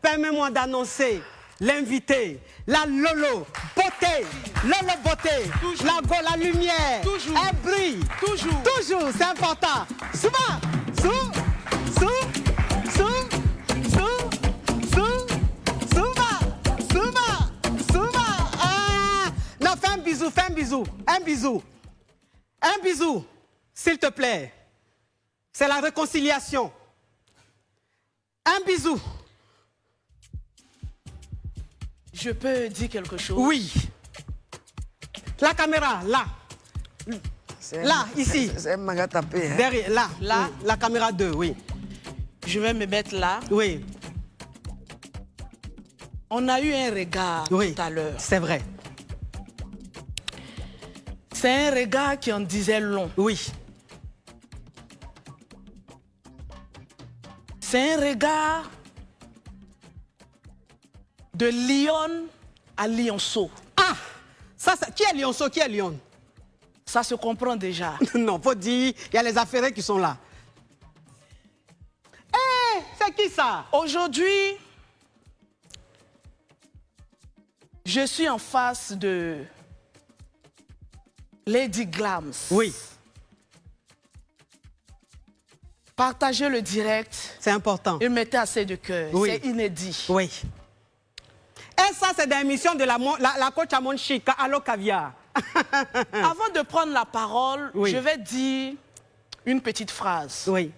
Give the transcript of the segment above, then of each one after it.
Permets-moi d'annoncer l'invité, la Lolo Beauté, la lumière, toujours, un bruit, toujours, c'est important. Souma, non, fais un bisou, s'il te plaît. C'est la réconciliation. Un bisou. Je peux dire quelque chose? Oui. La caméra, là. Là, ici. C'est un maga tapé. Hein? Derrière, là. Là. Oui. La caméra 2, oui. Je vais me mettre là. Oui. On a eu un regard tout à l'heure. C'est vrai. C'est un regard qui en disait long. Oui. C'est un regard de Lyon à Lionceau. Ah, qui est Lionceau, qui est Lyon? Ça se comprend déjà. Non, faut dire, il y a les affaires qui sont là. Eh, c'est qui ça? Aujourd'hui, je suis en face de Lady Glams. Oui. Partagez le direct. C'est important. Et mettez assez de cœur. Oui. C'est inédit. Oui. Et ça, c'est des émissions de la coach à mon chic, Allo Caviar. Avant de prendre la parole, oui, je vais dire une petite phrase. Oui.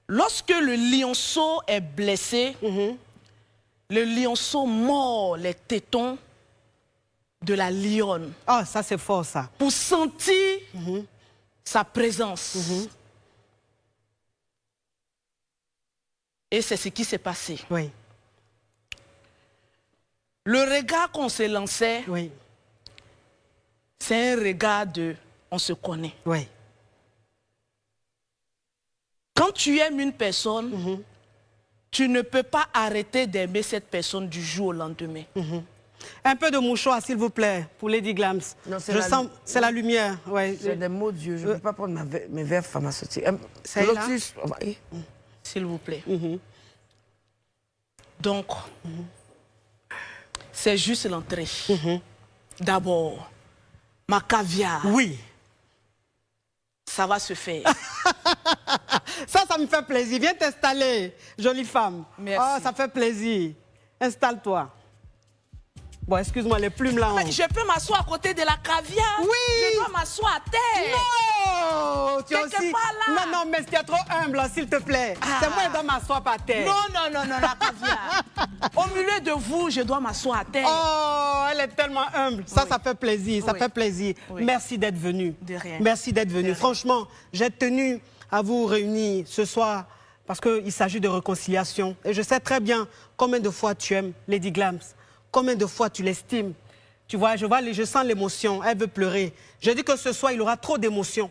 Lorsque le lionceau est blessé, le lionceau mord les tétons de la lionne. Oh, ça c'est fort, ça. Pour sentir sa présence. Et c'est ce qui s'est passé. Oui. Le regard qu'on se lançait, oui, c'est un regard de « on se connaît ». Oui. Quand tu aimes une personne, tu ne peux pas arrêter d'aimer cette personne du jour au lendemain. Un peu de mouchoir, s'il vous plaît, pour Lady Glams. C'est la lumière. Ouais. C'est des mots Dieu. Je ne peux pas prendre mes verres pharmaceutiques. C'est là. S'il vous plaît. Donc, c'est juste l'entrée. D'abord, ma caviar. Oui. Ça va se faire. Ça me fait plaisir. Viens t'installer, jolie femme. Merci. Oh, ça fait plaisir. Installe-toi. Bon, excuse-moi, les plumes là. Mais je peux m'asseoir à côté de la caviar. Oui. Je dois m'asseoir à terre. Non, tu es aussi... part là. Non, mais tu es trop humble, s'il te plaît. C'est moi qui dois m'asseoir par terre. Non, la caviar. Au milieu de vous, je dois m'asseoir à terre. Oh, elle est tellement humble. Ça fait plaisir, ça fait plaisir. Oui. Merci d'être venu. De rien. Merci d'être venu. Franchement, j'ai tenu à vous réunir ce soir parce qu'il s'agit de réconciliation. Et je sais très bien combien de fois tu aimes Lady Glams, combien de fois tu l'estimes. Tu vois, je sens l'émotion, elle veut pleurer. Je dis que ce soir, il aura trop d'émotions.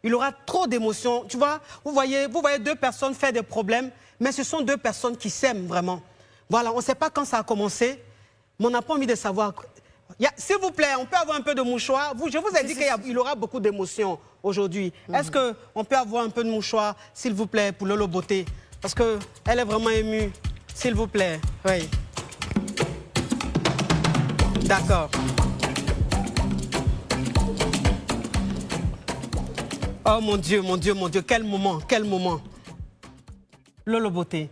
Il aura trop d'émotions. Tu vois, vous voyez deux personnes faire des problèmes, mais ce sont deux personnes qui s'aiment vraiment. Voilà, on ne sait pas quand ça a commencé, mais on n'a pas envie de savoir. S'il vous plaît, on peut avoir un peu de mouchoir. Je vous ai dit qu'il aura beaucoup d'émotions aujourd'hui. Est-ce qu'on peut avoir un peu de mouchoir, s'il vous plaît, pour Lolo Beauté? Parce qu'elle est vraiment émue. S'il vous plaît. Oui. D'accord. Oh mon Dieu, mon Dieu, mon Dieu, quel moment, quel moment. Lolo Beauté.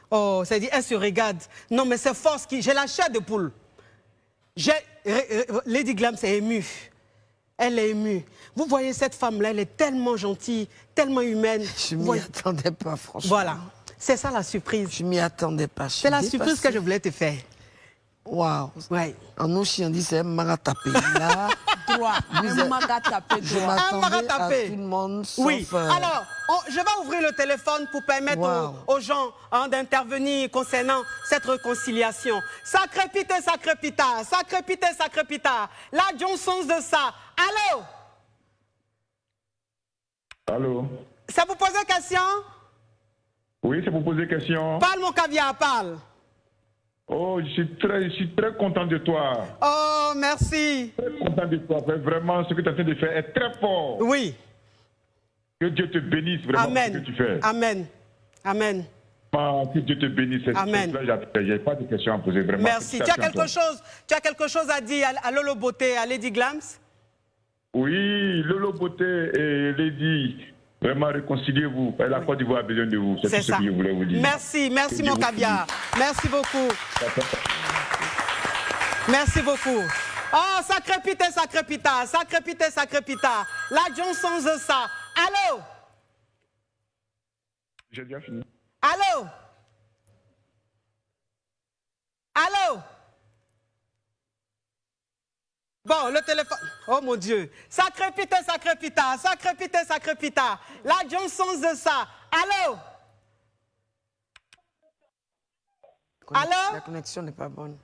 Oh, ça dit, elle se regarde. Non, mais c'est force qui... J'ai la chair de poule. Lady Glams est émue. Elle est émue. Vous voyez cette femme-là, elle est tellement gentille, tellement humaine. Je ne m'y attendais pas, franchement. Voilà. C'est ça la surprise. Je ne m'y attendais pas. C'est la surprise que je voulais te faire. Waouh. Ouais. En Ouchi, on dit c'est un maga tapé. Là, Droit. Un maga tapé. Je m'attendais à tout le monde sauf... Oui. Alors, je vais ouvrir le téléphone pour permettre aux gens d'intervenir concernant cette réconciliation. Ça crépite, ça crépita. Ça crépite, ça crépita. La Johnsons de ça. Allô? Allô? Ça vous pose question? Oui, c'est pour poser question. Parle mon caviar, parle. Oh, je suis très content de toi. Oh, merci. Très content de toi. Vraiment, ce que tu es en train de faire est très fort. Oui. Que Dieu te bénisse vraiment pour ce que tu fais. Amen. Amen. Que Dieu te bénisse. Amen. Je n'ai pas de questions à poser, vraiment. Merci. Tu as quelque chose à dire à Lolo Beauté, à Lady Glams? Oui, Lolo Beauté et Lady, vraiment réconciliez-vous. La Côte d'Ivoire a besoin de vous. C'est tout ce que je voulais vous dire. Merci, merci mon caviar. Merci beaucoup. Merci beaucoup. Oh, ça crépite, ça crépita, ça crépite, ça crépita. La Johnson de ça. Allô? J'ai déjà fini. Allô? Allô? Bon, le téléphone. Oh mon Dieu. Ça crépite, ça crépita, ça crépite, ça crépita. La Johnson de ça. Allô? Allô? La connexion n'est pas bonne.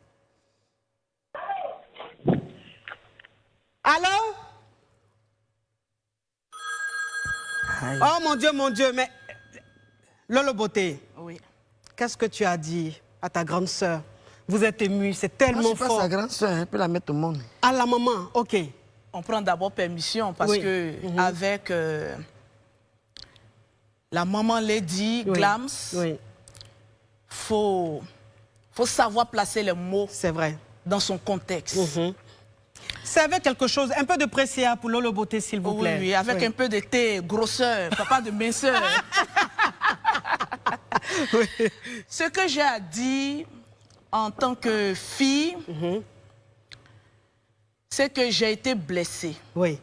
Allô? Aïe. Oh mon Dieu, mais... Lolo Beauté, Oui. qu'est-ce que tu as dit à ta grande sœur? Vous êtes émue, c'est Moi, tellement je suis pas fort. sa grande soeur, elle peut la mettre au monde. À la maman, ok. On prend d'abord permission parce Oui. que avec la maman Lady Oui. Glams, Oui, faut savoir placer les mots c'est vrai. dans son contexte. Servez quelque chose, un peu de pressia pour Lolo Beauté, s'il vous Oui, plaît. oui, avec un peu de thé, grosseur, papa de minceur. Ce que j'ai à dire en tant que fille, c'est que j'ai été blessée. Oui.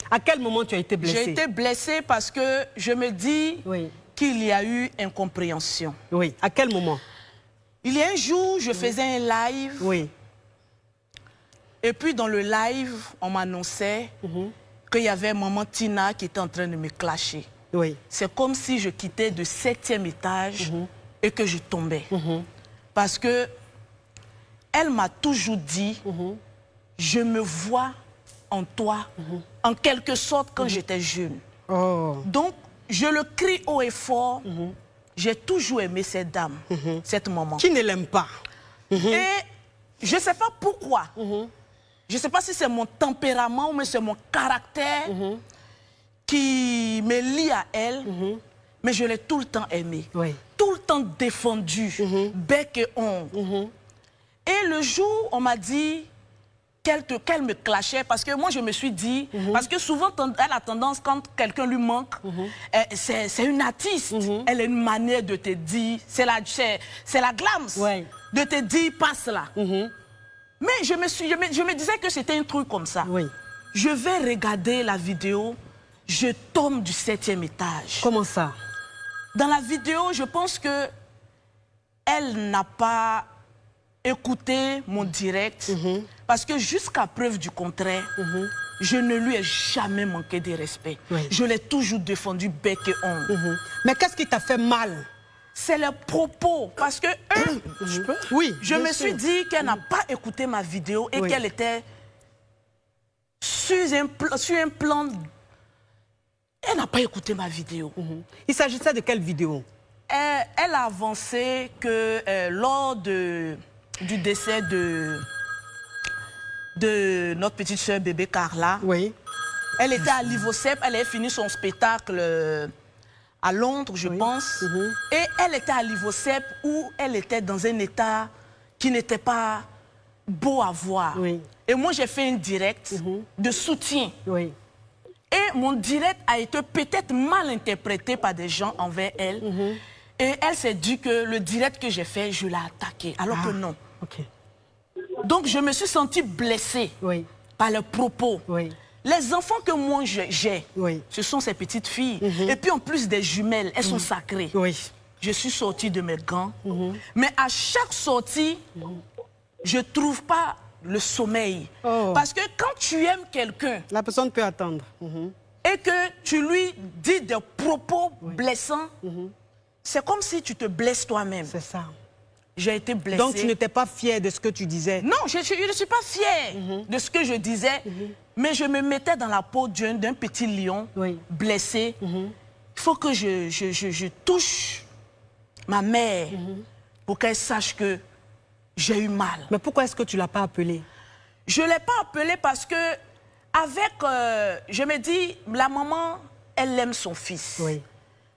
À quel moment tu as été blessée? J'ai été blessée parce que je me dis Oui. qu'il y a eu incompréhension. Oui. À quel moment? Il y a un jour, je faisais un live. Oui. Et puis dans le live, on m'annonçait qu'il y avait maman Tina qui était en train de me clasher. Oui. C'est comme si je quittais de 7e étage et que je tombais. Parce que elle m'a toujours dit, je me vois en toi, en quelque sorte quand j'étais jeune. Oh. Donc, je le crie haut et fort, j'ai toujours aimé cette dame, cette maman. Qui ne l'aime pas? Et je ne sais pas pourquoi. Je ne sais pas si c'est mon tempérament ou c'est mon caractère qui me lie à elle, mais je l'ai tout le temps aimée. Oui. Tout le temps défendue, bec et ongle. Et le jour, on m'a dit qu'elle me clashait, parce que moi, je me suis dit, parce que souvent, elle a tendance, quand quelqu'un lui manque, c'est une artiste. Elle a une manière de te dire, c'est la glams, Ouais. de te dire, passe là. Mais je me disais que c'était un truc comme ça. Oui. Je vais regarder la vidéo, je tombe du 7e étage. Comment ça? Dans la vidéo, je pense que elle n'a pas écouté mon direct, parce que jusqu'à preuve du contraire, je ne lui ai jamais manqué de respect. Oui. Je l'ai toujours défendu bec et ongle. Mais qu'est-ce qui t'a fait mal? C'est les propos, parce que Oui. je bien me sûr. suis dit qu'elle n'a pas écouté ma vidéo et Oui. qu'elle était sur un plan... Elle n'a pas écouté ma vidéo. Il s'agissait de quelle vidéo? Elle a avancé que lors du décès de notre petite soeur bébé Carla, Oui. elle était à Livocep, elle avait fini son spectacle à Londres, je pense. Et elle était à Livocep où elle était dans un état qui n'était pas beau à voir. Oui. Et moi, j'ai fait un direct de soutien. Oui. Et mon direct a été peut-être mal interprété par des gens envers elle. Et elle s'est dit que le direct que j'ai fait, je l'ai attaqué. Alors que non. Ok. Donc je me suis sentie blessée Oui. par les propos. Oui. Les enfants que moi j'ai, Oui. ce sont ces petites filles. Et puis en plus des jumelles, elles sont sacrées. Oui. Je suis sortie de mes gants. Mais à chaque sortie, je ne trouve pas le sommeil. Oh. Parce que quand tu aimes quelqu'un La personne peut attendre. et que tu lui dis des propos blessants, c'est comme si tu te blesses toi-même. C'est ça. J'ai été blessée. Donc tu n'étais pas fière de ce que tu disais? Non, je ne suis pas fière de ce que je disais, mais je me mettais dans la peau d'un petit lion Oui. blessé. Il faut que je touche ma mère pour qu'elle sache que j'ai eu mal. Mais pourquoi est-ce que tu ne l'as pas appelée? Je ne l'ai pas appelée parce que, je me dis, la maman, elle aime son fils. Oui.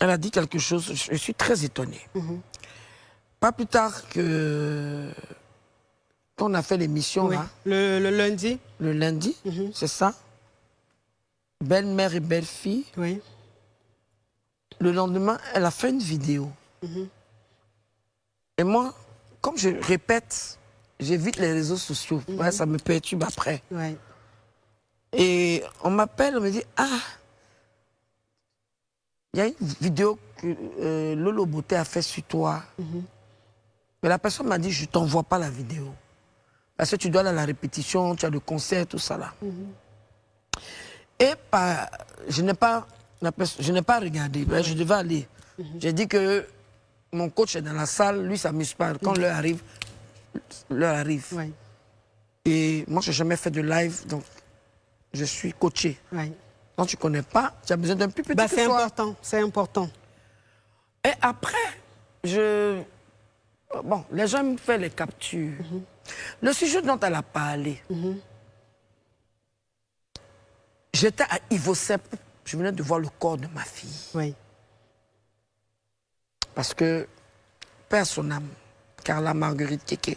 elle a dit quelque chose, je suis très étonné. Pas plus tard que qu'on a fait l'émission, Oui. là, Le lundi. le lundi, c'est ça. Belle-mère et belle-fille. Oui. Le lendemain, elle a fait une vidéo. Et moi, comme je répète, j'évite les réseaux sociaux. Ouais, ça me perturbe après. Oui. Et on m'appelle, on me dit, ah, il y a une vidéo que Lolo Beauté a fait sur toi. Mais la personne m'a dit, je ne t'envoie pas la vidéo. Parce que tu dois aller à la répétition, tu as le concert, tout ça là. Et je n'ai pas regardé, je devais aller. J'ai dit que mon coach est dans la salle, lui, ça ne s'amuse pas. Quand l'heure arrive, l'heure arrive. Oui. Et moi, je n'ai jamais fait de live, donc je suis coaché. Oui. Quand tu ne connais pas, tu as besoin d'un plus petit Bah, que c'est toi. important, c'est important. Et après, bon, les gens me font les captures. Le sujet dont elle a parlé, j'étais à Ivosep, je venais de voir le corps de ma fille. Oui. Parce que, père son âme, Carla Marguerite Kéké,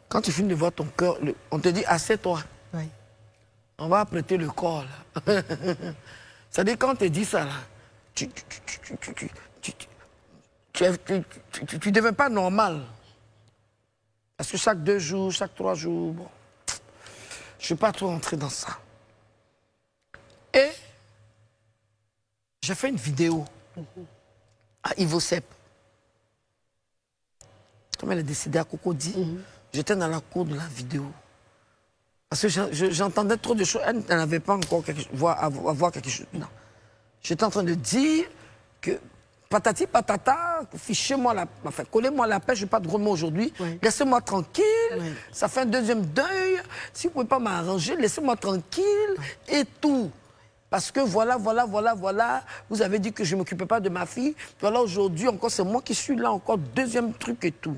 quand tu finis de voir ton cœur, on te dit, assieds-toi, Oui. on va apprêter le corps. Là. C'est-à-dire, quand on te dit ça, là, tu ne deviens pas normal. Parce que chaque 2 jours, chaque 3 jours, bon, je ne suis pas trop entré dans ça. Et j'ai fait une vidéo à Ivosep. Comme elle est décédée à Cocody, j'étais dans la cour de la vidéo. Parce que j'entendais trop de choses. Elle n'avait pas encore à voir quelque chose. Non. J'étais en train de dire que patati patata, fichez-moi la... Enfin, collez-moi la paix, je n'ai pas de gros mots aujourd'hui. Oui. Laissez-moi tranquille. Oui. Ça fait un deuxième deuil. Si vous ne pouvez pas m'arranger, laissez-moi tranquille et tout. Parce que voilà, vous avez dit que je ne m'occupais pas de ma fille. Voilà, aujourd'hui, encore, c'est moi qui suis là, encore, deuxième truc et tout.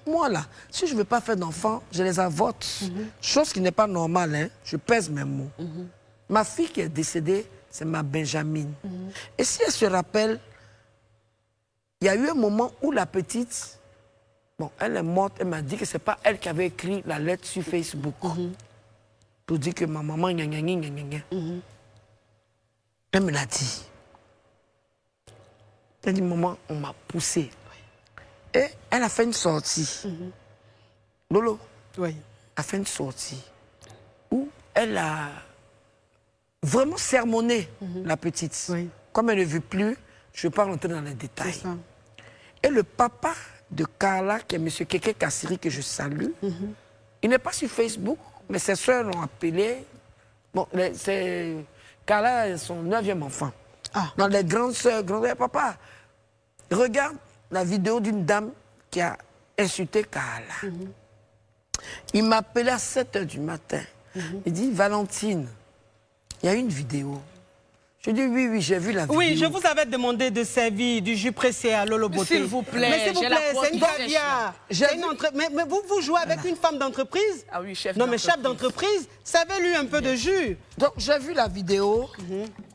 Moi, là, si je ne veux pas faire d'enfant, je les avorte. Chose qui n'est pas normale, hein. Je pèse mes mots. Ma fille qui est décédée, c'est ma Benjamine. Et si elle se rappelle, il y a eu un moment où la petite, bon, elle est morte, elle m'a dit que ce n'est pas elle qui avait écrit la lettre sur Facebook. Pour dire que ma maman, gna gna gna gna gna. Elle me l'a dit. Elle a dit, maman, on m'a poussé. Et elle a fait une sortie. Lolo Oui. a fait une sortie où elle a vraiment sermonné la petite. Oui. Comme elle ne veut plus, je ne vais pas rentrer dans les détails. C'est ça. Et le papa de Carla, qui est M. Kéké Kassiri, que je salue, il n'est pas sur Facebook, mais ses soeurs l'ont appelé. Bon, c'est... Carla est son 9e enfant. Ah. Dans les grandes sœurs, papa, regarde la vidéo d'une dame qui a insulté Carla. Il m'a appelé à 7 h du matin. Il dit, Valentine, il y a une vidéo. Je dis, oui, j'ai vu la vidéo. Oui, je vous avais demandé de servir du jus pressé à Lolo Beauté. S'il vous plaît, Mais s'il vous j'ai la plaît, c'est une peau qui caviar. sèche, C'est une mais vous jouez avec une femme d'entreprise? Ah oui, chef Non, mais chef d'entreprise. d'entreprise, savez-lui un peu de jus. Donc, j'ai vu la vidéo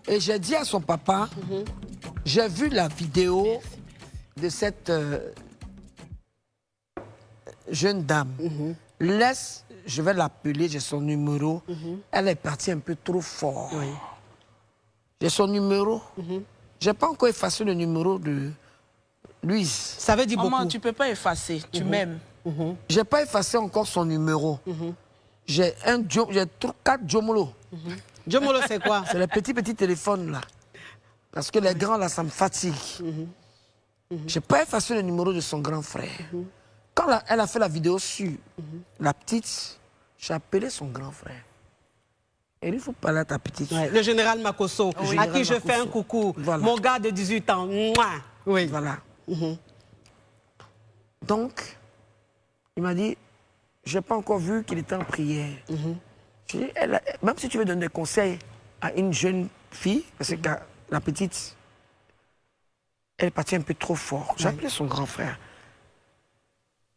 et j'ai dit à son papa, j'ai vu la vidéo de cette jeune dame. Laisse, je vais l'appeler, j'ai son numéro. Elle est partie un peu trop fort. Oui. J'ai son numéro. Je n'ai pas encore effacé le numéro de Louise. Ça veut dire Maman, beaucoup. tu ne peux pas effacer, tu m'aimes. Je n'ai pas effacé encore son numéro. J'ai 4 Jomolo. Jomolo, c'est quoi? C'est les petits téléphones là. Parce que les grands là, ça me fatigue. Je n'ai pas effacé le numéro de son grand frère. Quand elle a fait la vidéo sur la petite, j'ai appelé son grand frère. Et il faut parler à ta petite. Ouais, le général Makosso, à général qui je fais un Makosso. coucou. Voilà. Mon gars de 18 ans. Mouah. Oui. Voilà. Donc, il m'a dit, je n'ai pas encore vu qu'il était en prière. Je dis, même si tu veux donner des conseils à une jeune fille, parce que la petite, elle est partie un peu trop fort. J'ai appelé son grand frère.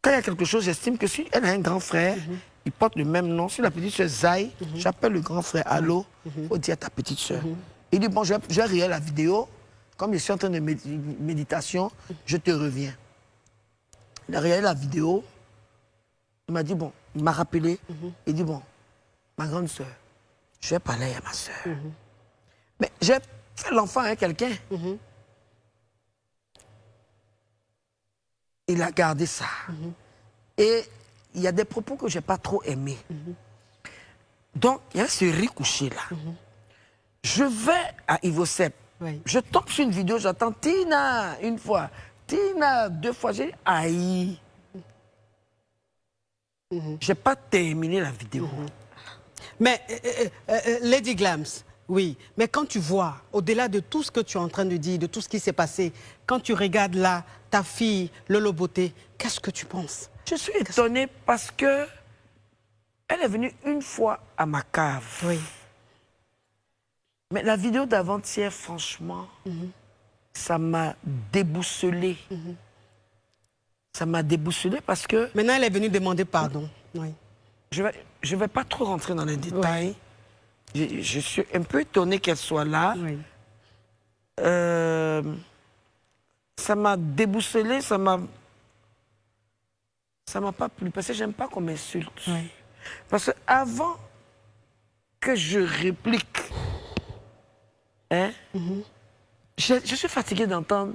Quand il y a quelque chose, j'estime que si elle a un grand frère, il porte le même nom. Si la petite soeur Zay, j'appelle le grand frère. Allô, il faut dire à ta petite soeur. Il dit, bon, je vais regarder la vidéo. comme je suis en train de méditation, je te reviens. Il a regardé la vidéo. Il m'a dit, bon, il m'a rappelé. Il dit, bon, ma grande soeur, je vais parler à ma soeur. Mais j'ai fait l'enfant avec quelqu'un. Il a gardé ça. Et il y a des propos que je n'ai pas trop aimés. Donc, il y a ce riz couché là. Je vais à Ivosep. Oui. Je tombe sur une vidéo, j'attends Tina une fois, Tina 2 fois. J'ai dit, aïe. Je n'ai pas terminé la vidéo. Mais, Lady Glams, oui, mais quand tu vois, au-delà de tout ce que tu es en train de dire, de tout ce qui s'est passé, quand tu regardes là, ta fille, Lolo Beauté, qu'est-ce que tu penses? Je suis étonnée parce que elle est venue une fois à ma cave. Oui. Mais la vidéo d'avant-hier, franchement, ça m'a déboussolée. Ça m'a déboussolée parce que... Maintenant, elle est venue demander pardon. Oui. Je vais pas trop rentrer dans les détails. Je suis un peu étonnée qu'elle soit là. Oui. Ça m'a déboussolée, ça m'a pas plu. Parce que j'aime pas qu'on m'insulte. Oui. Parce que avant que je réplique, hein, je suis fatiguée d'entendre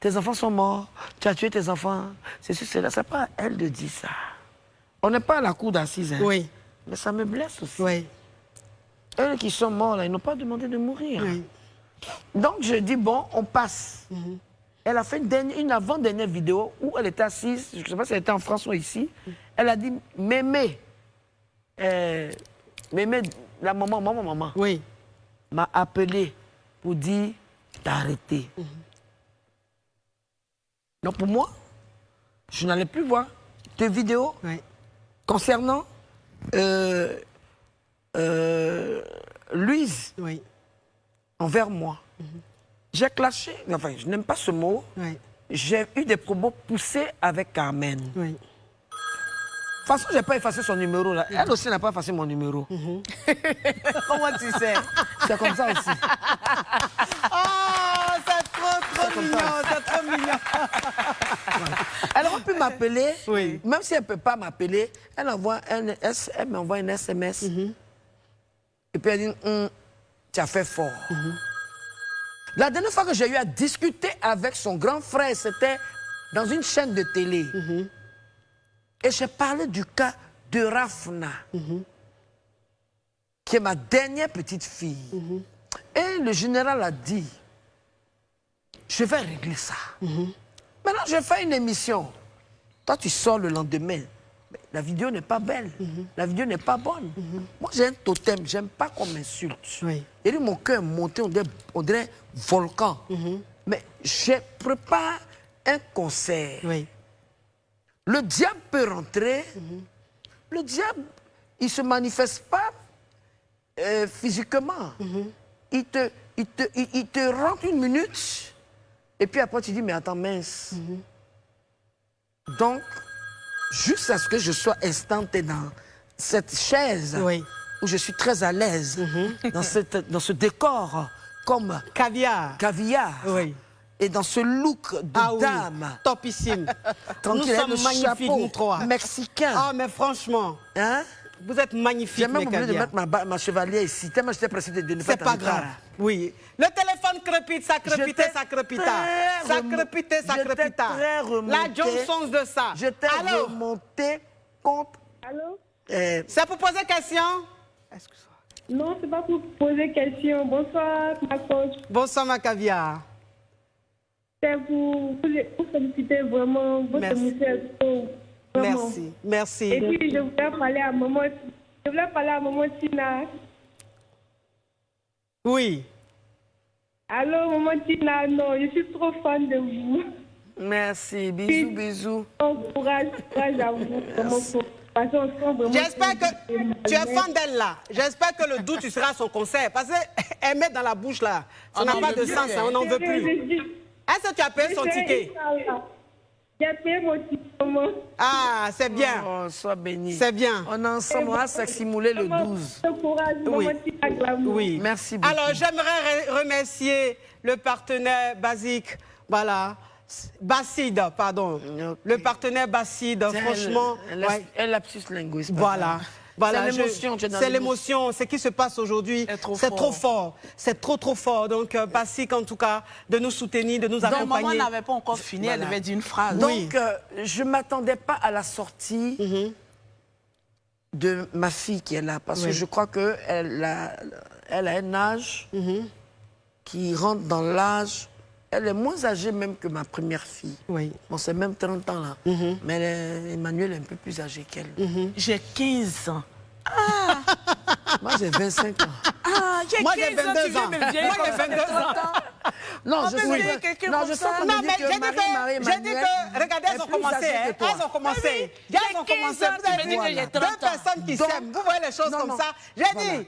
tes enfants sont morts, tu as tué tes enfants, c'est sûr, c'est là. C'est pas à elle de dire ça. On n'est pas à la cour d'assises, hein. Oui. Mais ça me blesse aussi. Oui. Eux qui sont morts, là, ils n'ont pas demandé de mourir. Oui. Donc je dis, bon, on passe. Elle a fait une avant-dernière vidéo où elle était assise, je ne sais pas si elle était en France ou ici. Elle a dit, Mémé, Mémé, la maman, Oui. m'a appelé pour dire d'arrêter. Donc pour moi, je n'allais plus voir de vidéos Oui. concernant Louise Oui. envers moi. J'ai clashé, enfin je n'aime pas ce mot, Oui. j'ai eu des propos poussés avec Carmen. Oui. De toute façon, je n'ai pas effacé son numéro là. Elle aussi n'a pas effacé mon numéro. Comment tu sais? C'est comme ça aussi. Oh, c'est trop mignon, c'est trop mignon. Elle aurait pu m'appeler, Oui. même si elle ne peut pas m'appeler, elle m'envoie un SMS. Et puis elle dit, tu as fait fort. La dernière fois que j'ai eu à discuter avec son grand frère, c'était dans une chaîne de télé. Et j'ai parlé du cas de Rafna, qui est ma dernière petite fille. Et le général a dit, je vais régler ça. Maintenant, je fais une émission. Toi, tu sors le lendemain. Mais la vidéo n'est pas belle. La vidéo n'est pas bonne. Moi, j'ai un totem. J'aime pas qu'on m'insulte. Oui. Et mon cœur est monté, on dirait volcan. Mais je prépare un concert. Oui. Le diable peut rentrer. Le diable, il ne se manifeste pas physiquement. Il te rentre une minute. Et puis après, tu dis, mais attends, mince. Donc, juste à ce que je sois instanté dans cette chaise, Oui. où je suis très à l'aise, dans ce décor comme Caviar. caviar, Oui. et dans ce look de Ah oui, dame, topissime. Nous tranquille, avec sommes le magnifiques, chapeau nous trois. mexicain. Ah, mais franchement, Hein? vous êtes magnifiques, J'ai même mes oublié de caviars. mettre ma chevalière ici, tellement j'étais pressé de ne pas C'est pas grave. Oui. Le téléphone crépite, ça crépitait, J'étais ça crépita. très Ça remon- crépitait, ça j'étais crépita. très remonté. La Johnson's de ça. J'étais Allô? remonté contre... Allô? C'est pour poser question? Excuse-moi. Non, c'est pas pour poser question. Bonsoir, ma coach. Bonsoir, ma caviar. C'est pour féliciter vraiment votre Merci. émission. Vraiment. Merci. Merci. Et puis, je voulais parler à maman Tina. Oui. Allô, maman Tina, non, je suis trop fan de vous. Merci, bisous, bisous. Bon courage à vous. Vraiment, parce qu'on sent vraiment J'espère que tu es fan d'elle là. J'espère que le doute, tu seras à son concert. Parce qu'elle met dans la bouche là. Ça n'a pas de sens, hein, on n'en veut plus. Est-ce que tu as payé son ticket? J'ai payé mon ticket, maman. Ah, c'est bien. Oh, sois béni. C'est bien. On est ensemble, on va s'accumuler le 12. Bon courage, Oui. maman Tina Glamour. Oui. Merci beaucoup. Alors, j'aimerais remercier le partenaire basique, voilà. Bacide, pardon. Ok. Le partenaire Bacide, franchement. ouais. Elle lapsus linguiste. Voilà. Voilà, C'est l'émotion. tu es dans c'est l'émotion, ce qui se passe aujourd'hui. C'est trop fort. C'est trop fort. Donc, Basique, en tout cas, de nous soutenir, de nous Donc, accompagner. maman n'avait pas encore fini, elle devait dire une phrase. Donc, je ne m'attendais pas à la sortie de ma fille qui est là, parce que je crois qu'elle a un âge qui rentre dans l'âge. Elle est moins âgée même que ma première fille. Oui. Bon, c'est même 30 ans là. Mais Emmanuel est un peu plus âgé qu'elle. J'ai 15 ans. Moi, j'ai 25 ans. Ah, Moi, j'ai 22 ans. tu viens me vieillir Moi, j'ai comme ça de 22 ans. 30 ans. Non, On je peut suis dire quelqu'un non, comme je ça. sens qu'on Non, me dit mais que j'ai dit Marie-Emmanuel que, regardez, elles est ont plus commencé. âgée que toi. Elles ont commencé. Oui, Elles ont j'ai 15 commencé. ans, Vous avez tu me dis vu, que j'ai deux 30 ans. personnes qui Donc, s'aiment. Vous voyez les choses non, comme non. ça. J'ai dit,